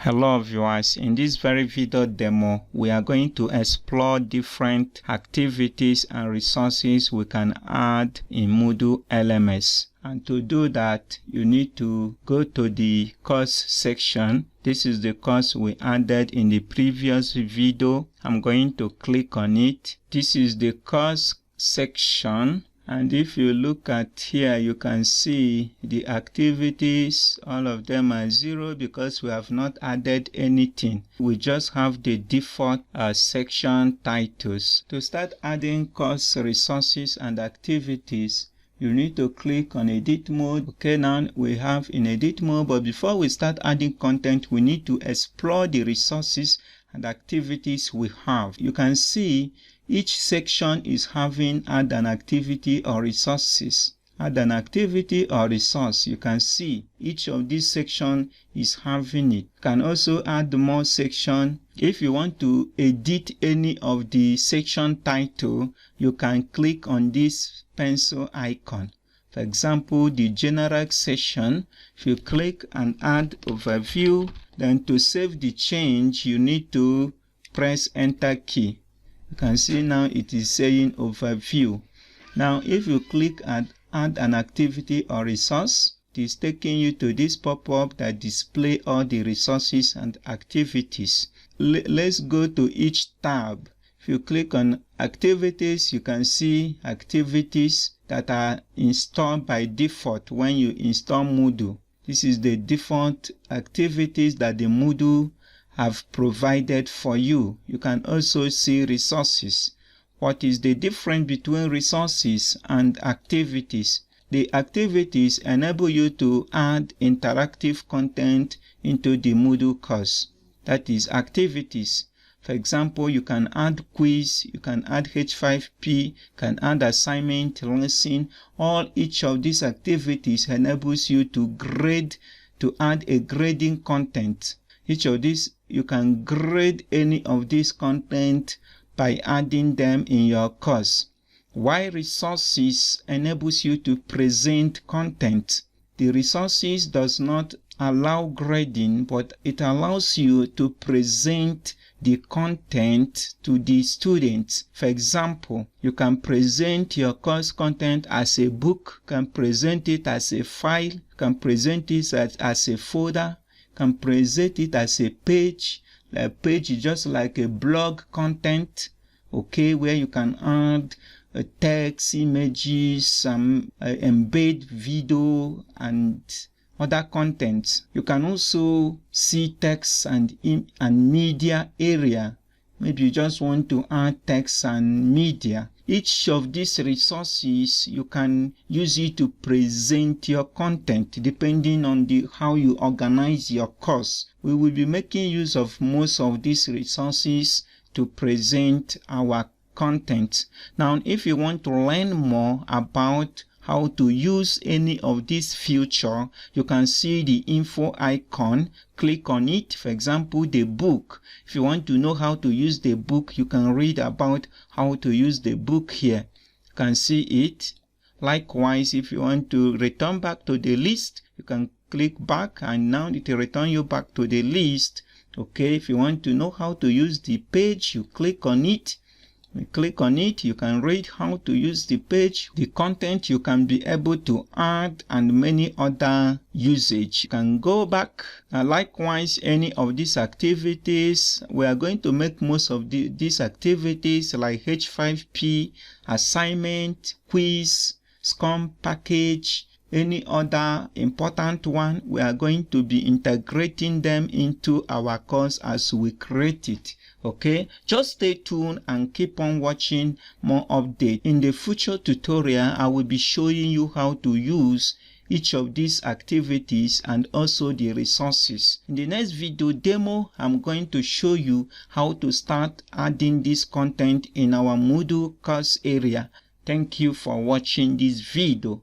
Hello viewers, in this very video demo we are going to explore different activities and resources we can add in Moodle LMS. And to do that you need to go to the course section. This is the course we added in the previous video. I'm going to click on it. This is the course section. And if you look at here, you can see the activities, all of them are 0 because we have not added anything. We just have the default section titles. To start adding course resources and activities, you need to click on edit mode. Okay, now we have in edit mode, but before we start adding content, we need to explore the resources and activities we have. You can see each section is having add an activity or resources. Add an activity or resource. You can see each of these sections is having it. You can also add more section. If you want to edit any of the section title, you can click on this pencil icon. For example, the general section, if you click and add overview, then to save the change, you need to press enter key. You can see now it is saying overview. Now if you click and add an activity or resource, it is taking you to this pop-up that display all the resources and activities. Let's go to each tab. If you click on activities, you can see activities that are installed by default when you install Moodle. This is the default activities that the Moodle have provided for you. You can also see resources. What is the difference between resources and activities? The activities enable you to add interactive content into the Moodle course. That is activities. For example, you can add quiz, you can add H5P, you can add assignment, lesson. Each of these activities enables you to grade, to add a grading content. Each of these, you can grade any of these content by adding them in your course. While resources enables you to present content. The resources does not allow grading, but it allows you to present the content to the students. For example, you can present your course content as a book, you can present it as a file, you can present it as a folder, can present it as a page. A page is just like a blog content, okay, where you can add text, images, some embed video and other contents. You can also see text and media area. Maybe you just want to add text and media. Each of these resources, you can use it to present your content depending on how you organize your course. We will be making use of most of these resources to present our content. Now, if you want to learn more about how to use any of these features, you can see the info icon. Click on it. For example, the book. If you want to know how to use the book, you can read about how to use the book here. You can see it. Likewise, if you want to return back to the list, you can click back and now it will return you back to the list. Okay, if you want to know how to use the page, you click on it. You click on it, you can read how to use the page, the content you can be able to add, and many other usage. You can go back. Likewise, any of these activities, we are going to make most of these activities like H5P, assignment, quiz, Scrum package, any other important one, we are going to be integrating them into our course as we create it. Okay, just stay tuned and keep on watching more updates. In the future tutorial, I will be showing you how to use each of these activities and also the resources. In the next video demo, I'm going to show you how to start adding this content in our Moodle course area. Thank you for watching this video.